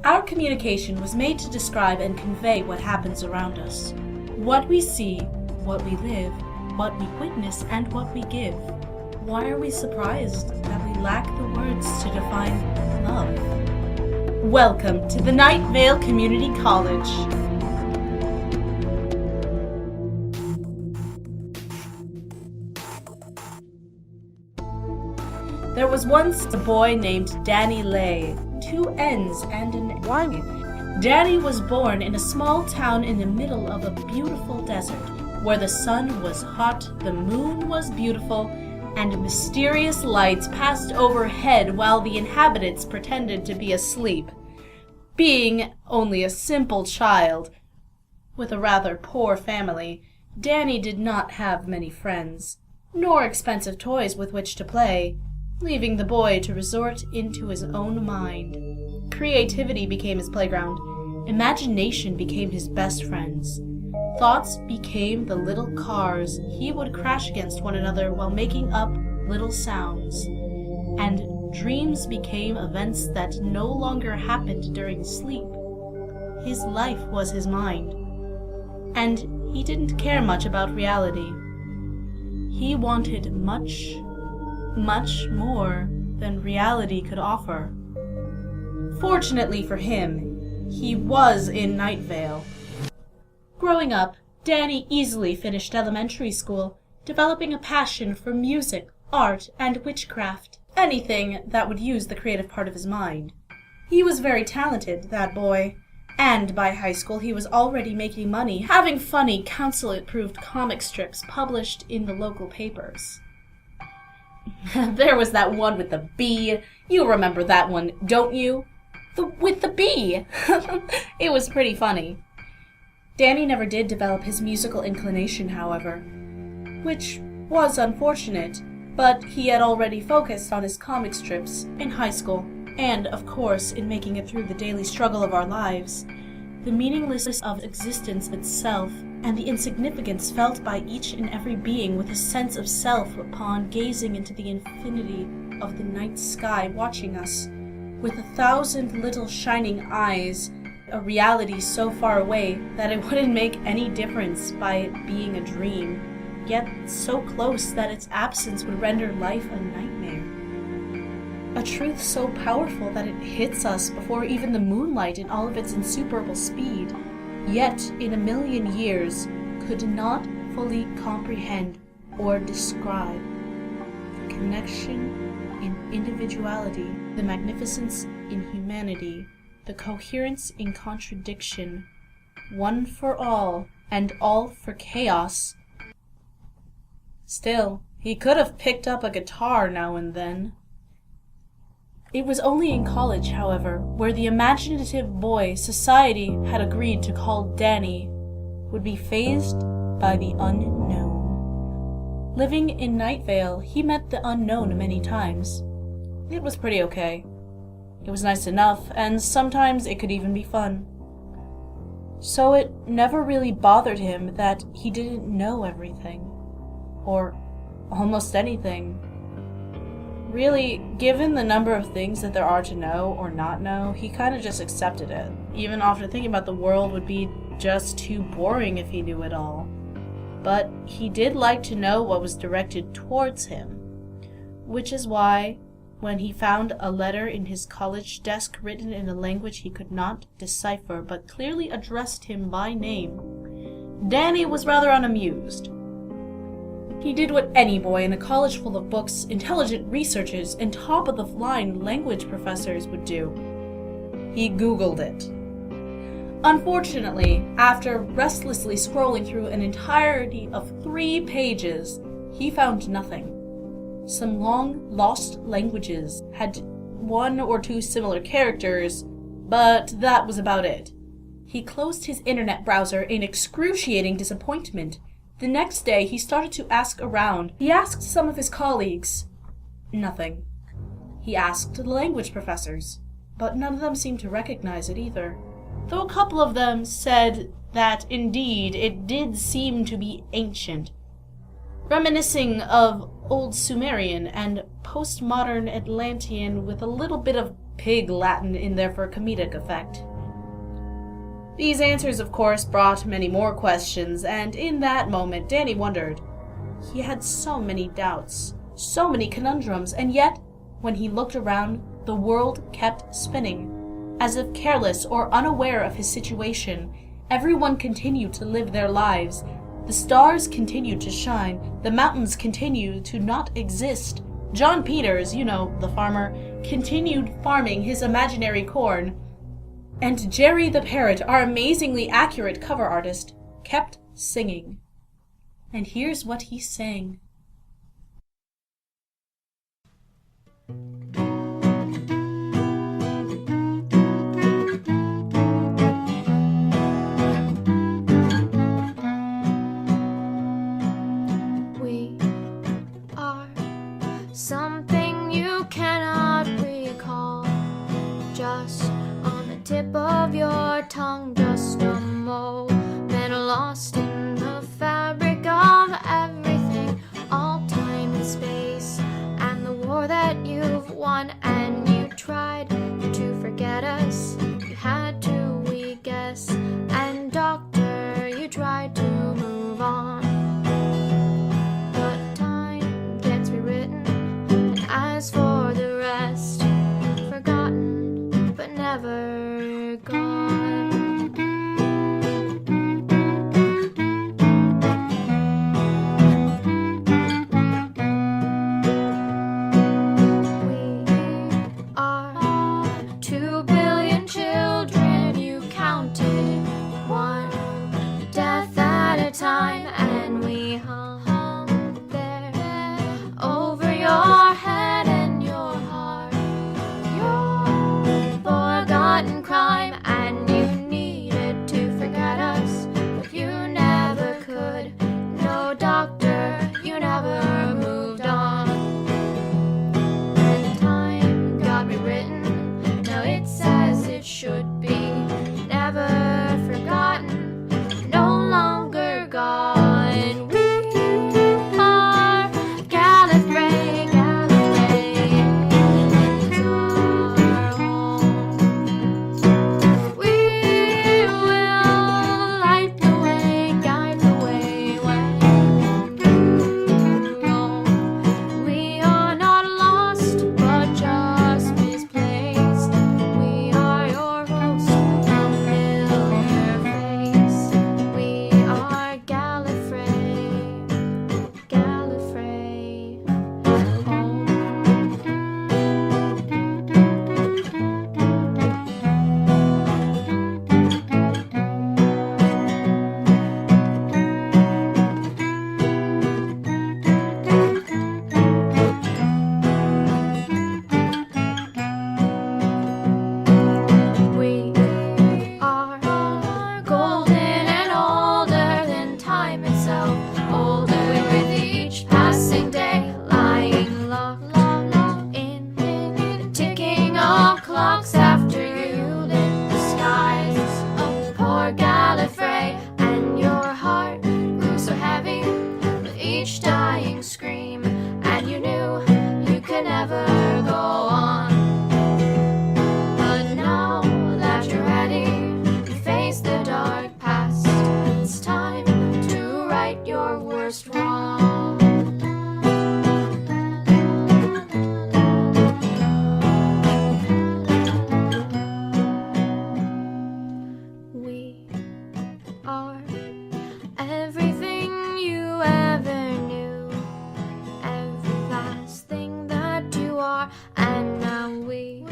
Our communication was made to describe and convey what happens around us. What we see, what we live, what we witness, and what we give. Why are we surprised that we lack the words to define love? Welcome to the Night Vale Community College. There was once a boy named Danny Lay, 2 N's and an Y. Danny was born in a small town in the middle of a beautiful desert, where the sun was hot, the moon was beautiful, and mysterious lights passed overhead while the inhabitants pretended to be asleep. Being only a simple child, with a rather poor family, Danny did not have many friends, nor expensive toys with which to play, leaving the boy to resort into his own mind. Creativity became his playground. Imagination became his best friends. Thoughts became the little cars he would crash against one another while making up little sounds. And dreams became events that no longer happened during sleep. His life was his mind. And he didn't care much about reality. He wanted much more than reality could offer. Fortunately for him, he was in Night Vale. Growing up, Danny easily finished elementary school, developing a passion for music, art, and witchcraft, anything that would use the creative part of his mind. He was very talented, that boy, and by high school he was already making money, having funny, council-approved comic strips published in the local papers. There was that one with the bee. You remember that one, don't you? With the bee! It was pretty funny. Danny never did develop his musical inclination, however, which was unfortunate, but he had already focused on his comic strips in high school, and, of course, in making it through the daily struggle of our lives. The meaninglessness of existence itself, and the insignificance felt by each and every being with a sense of self upon gazing into the infinity of the night sky watching us, with 1,000 little shining eyes, a reality so far away that it wouldn't make any difference by it being a dream, yet so close that its absence would render life a nightmare. A truth so powerful that it hits us before even the moonlight in all of its insuperable speed, yet in 1,000,000 years could not fully comprehend or describe. The connection in individuality, the magnificence in humanity, the coherence in contradiction, one for all and all for chaos. Still, he could have picked up a guitar now and then. It was only in college, however, where the imaginative boy society had agreed to call Danny would be fazed by the unknown. Living in Night Vale, he met the unknown many times. It was pretty okay. It was nice enough, and sometimes it could even be fun. So it never really bothered him that he didn't know everything. Or almost anything. Really, given the number of things that there are to know or not know, he kind of just accepted it, even after thinking about the world would be just too boring if he knew it all. But he did like to know what was directed towards him, which is why, when he found a letter in his college desk written in a language he could not decipher but clearly addressed him by name, Danny was rather unamused. He did what any boy in a college full of books, intelligent researchers, and top-of-the-line language professors would do. He Googled it. Unfortunately, after restlessly scrolling through an entirety of 3 pages, he found nothing. Some long-lost languages had 1 or 2 similar characters, but that was about it. He closed his internet browser in excruciating disappointment. The next day, he started to ask around. He asked some of his colleagues. Nothing. He asked the language professors, but none of them seemed to recognize it either, though a couple of them said that indeed it did seem to be ancient, reminiscing of Old Sumerian and postmodern Atlantean with a little bit of pig Latin in there for comedic effect. These answers, of course, brought many more questions, and in that moment, Danny wondered. He had so many doubts, so many conundrums, and yet, when he looked around, the world kept spinning. As if careless or unaware of his situation, everyone continued to live their lives. The stars continued to shine, the mountains continued to not exist. John Peters, the farmer, continued farming his imaginary corn. And Jerry the Parrot, our amazingly accurate cover artist, kept singing. And here's what he sang. We are something you cannot recall, just on the tip of your tongue, just a moment lost in the fabric of everything, all time and space, and the war that you've won. And you tried to forget us, you had to, we guess, and doctor, you tried to move on. But time gets rewritten, and as for the rest, forgotten but never gone. We are 2 billion children, you counted one death at a time, and we hung there over your head and your heart, your forgotten crime. And you needed to forget us, but you never could. No, doctor, you never moved on. And time got rewritten, now it's as it should be. Never forgotten, no longer gone. We are Gallifrey, Gallifrey is our home. We will light the way, guide the way when you roam. We are not lost, but just misplaced. We are your host, familiar face. We are Gallifrey, Gallifrey home. We are golden and older than time itself, older with each passing day, lying locked in the ticking of clocks after you lit the skies of poor Gallifrey. And your heart grew so heavy with each dying scream, and you knew you could never go on. But now that you're ready to face the dark past, it's time to right your worst wrong. We are everything you ever knew, every last thing that you are. And now we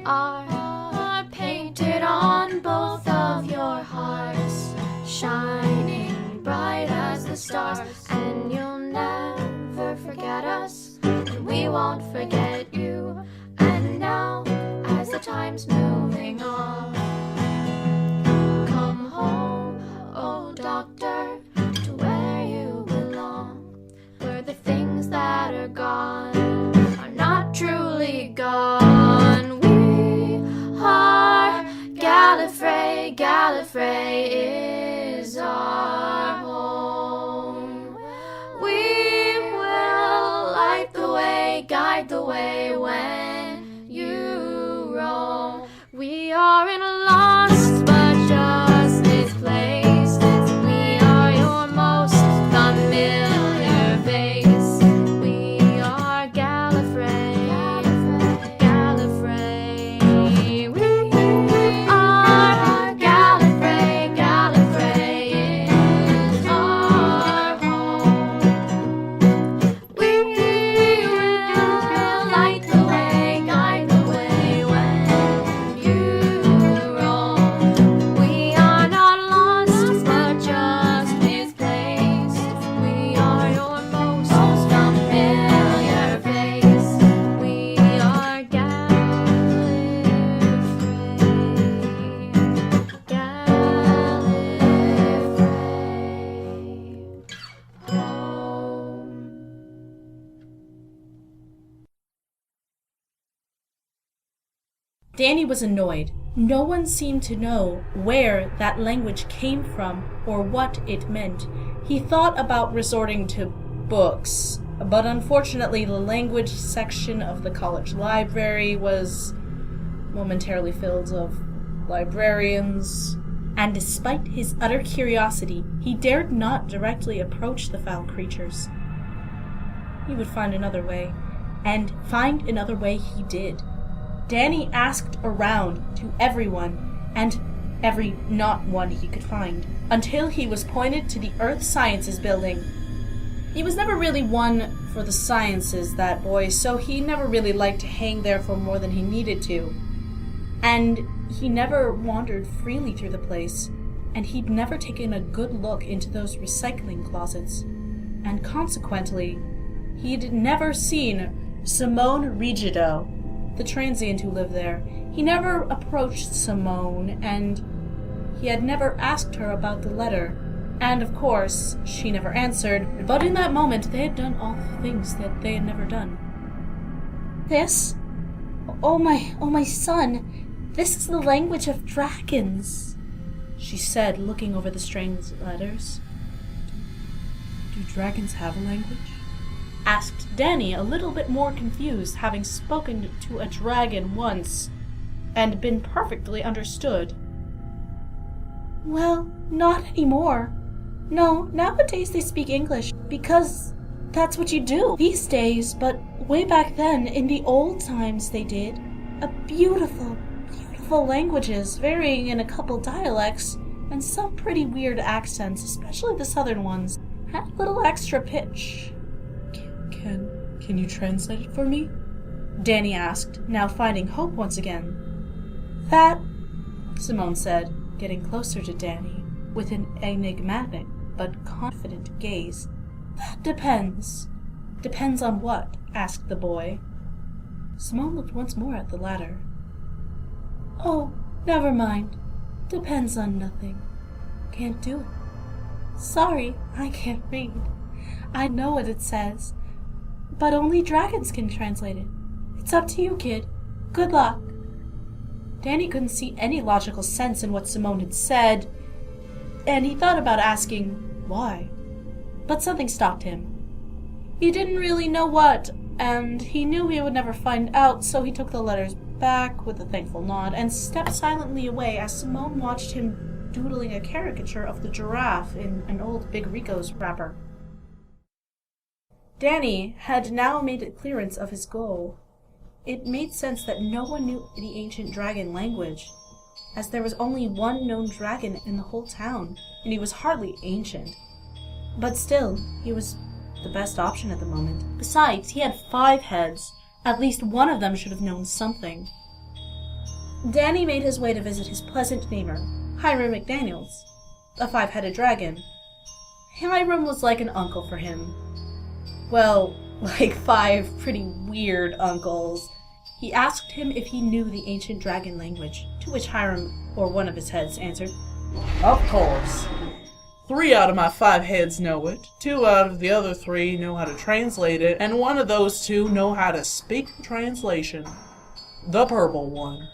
are painted on both of your hearts, shining bright as the stars. And you'll never forget us, and we won't forget you. And now, as the time's moving on, come home, oh doctor, to where you belong, where the things that are gone are not truly gone. We are Gallifrey, Gallifrey is our home. We will way when you roam. We are in a lost but just misplaced. We are your most familiar face. We are Gallifrey, Gallifrey. We are Gallifrey, Gallifrey is our home. We will light the way, guide the way when you roam. We are not lost, but just misplaced. We are your most familiar face. We are Gallifrey, Gallifrey home. Danny was annoyed. No one seemed to know where that language came from or what it meant. He thought about resorting to books, but unfortunately the language section of the college library was momentarily filled of librarians. And despite his utter curiosity, he dared not directly approach the foul creatures. He would find another way, and find another way he did. Danny asked around to everyone, and every not one he could find, until he was pointed to the Earth Sciences building. He was never really one for the sciences, that boy, so he never really liked to hang there for more than he needed to. And he never wandered freely through the place, and he'd never taken a good look into those recycling closets. And consequently, he'd never seen Simone Rigido, the transient who lived there. He never approached Simone, and he had never asked her about the letter. And of course, she never answered, but in that moment they had done all the things that they had never done. This? Oh my son, this is the language of dragons, she said, looking over the strange letters. Do dragons have a language? Asked Danny, a little bit more confused, having spoken to a dragon once and been perfectly understood. Well, not anymore. No, nowadays they speak English because that's what you do these days, but way back then, in the old times, they did. A beautiful, beautiful languages, varying in a couple dialects, and some pretty weird accents, especially the southern ones, had a little extra pitch. Can you translate it for me? Danny asked, now finding hope once again. That, Simone said, getting closer to Danny, with an enigmatic but confident gaze. That depends. Depends on what? Asked the boy. Simone looked once more at the latter. Oh, never mind. Depends on nothing. Can't do it. Sorry, I can't read. I know what it says, but only dragons can translate it. It's up to you, kid. Good luck. Danny couldn't see any logical sense in what Simone had said, and he thought about asking why. But something stopped him. He didn't really know what, and he knew he would never find out, so he took the letters back with a thankful nod and stepped silently away as Simone watched him doodling a caricature of the giraffe in an old Big Rico's wrapper. Danny had now made a clearance of his goal. It made sense that no one knew the ancient dragon language, as there was only one known dragon in the whole town, and he was hardly ancient. But still, he was the best option at the moment. Besides, he had 5 heads. At least one of them should have known something. Danny made his way to visit his pleasant neighbor, Hiram McDaniels, a 5-headed dragon. Hiram was like an uncle for him. Well, like 5 pretty weird uncles. He asked him if he knew the ancient dragon language, to which Hiram, or one of his heads, answered, Of course. 3 out of my 5 heads know it, 2 out of the other 3 know how to translate it, and 1 of those 2 know how to speak the translation. The purple one.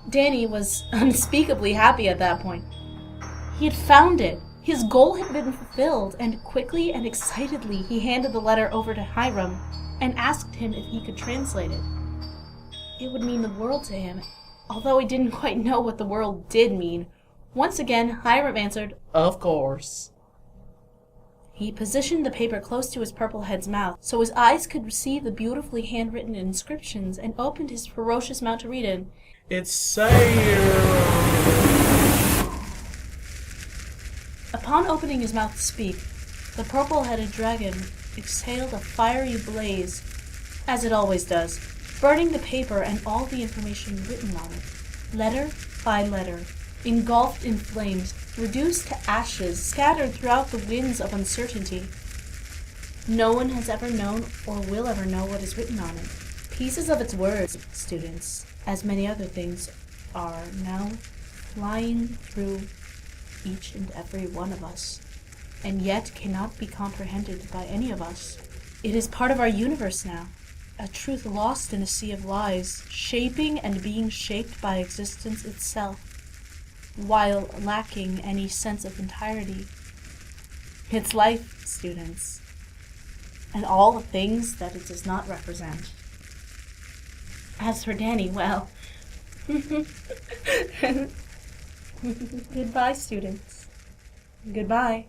Danny was unspeakably happy at that point. He had found it. His goal had been fulfilled, and quickly and excitedly he handed the letter over to Hiram. and asked him if he could translate it. It would mean the world to him, although he didn't quite know what the world did mean. Once again, Hiram answered, "Of course." He positioned the paper close to his purple head's mouth so his eyes could see the beautifully handwritten inscriptions and opened his ferocious mouth to read it. "It's Sayre." Upon opening his mouth to speak, the purple-headed dragon exhaled a fiery blaze, as it always does, burning the paper and all the information written on it, letter by letter, engulfed in flames, reduced to ashes, scattered throughout the winds of uncertainty. No one has ever known or will ever know what is written on it. Pieces of its words, students, as many other things, are now flying through each and every one of us, and yet cannot be comprehended by any of us. It is part of our universe now, a truth lost in a sea of lies, shaping and being shaped by existence itself, while lacking any sense of entirety. It's life, students, and all the things that it does not represent. As for Danny, well, goodbye, students. Goodbye.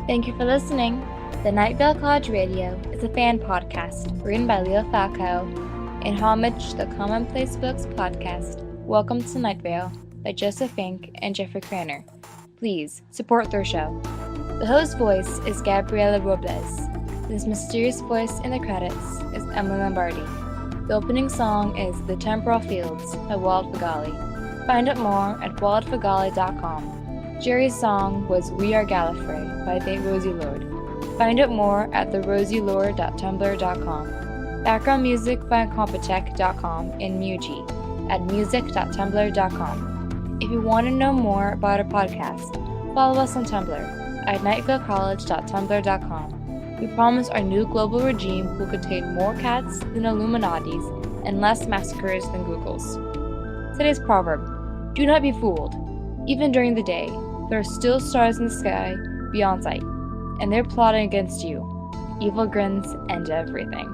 Thank you for listening. The Night Vale College Radio is a fan podcast written by Leo Falco in homage to the Commonplace Books podcast, Welcome to Night Vale by Joseph Fink and Jeffrey Cranor. Please support their show. The host voice is Gabriela Robles. This mysterious voice in the credits is Emily Lombardi. The opening song is The Temporal Fields by Wald Fagali. Find out more at waldfagali.com. Jerry's song was We Are Gallifrey by The Rosie Lord. Find out more at therosielord.tumblr.com. Background music by Compotech.com in Muji at music.tumblr.com. If you want to know more about our podcast, follow us on Tumblr at nightvalecollege.tumblr.com. We promise our new global regime will contain more cats than Illuminatis and less massacres than Googles. Today's proverb: do not be fooled. Even during the day, there are still stars in the sky beyond sight, and they're plotting against you. Evil grins and everything.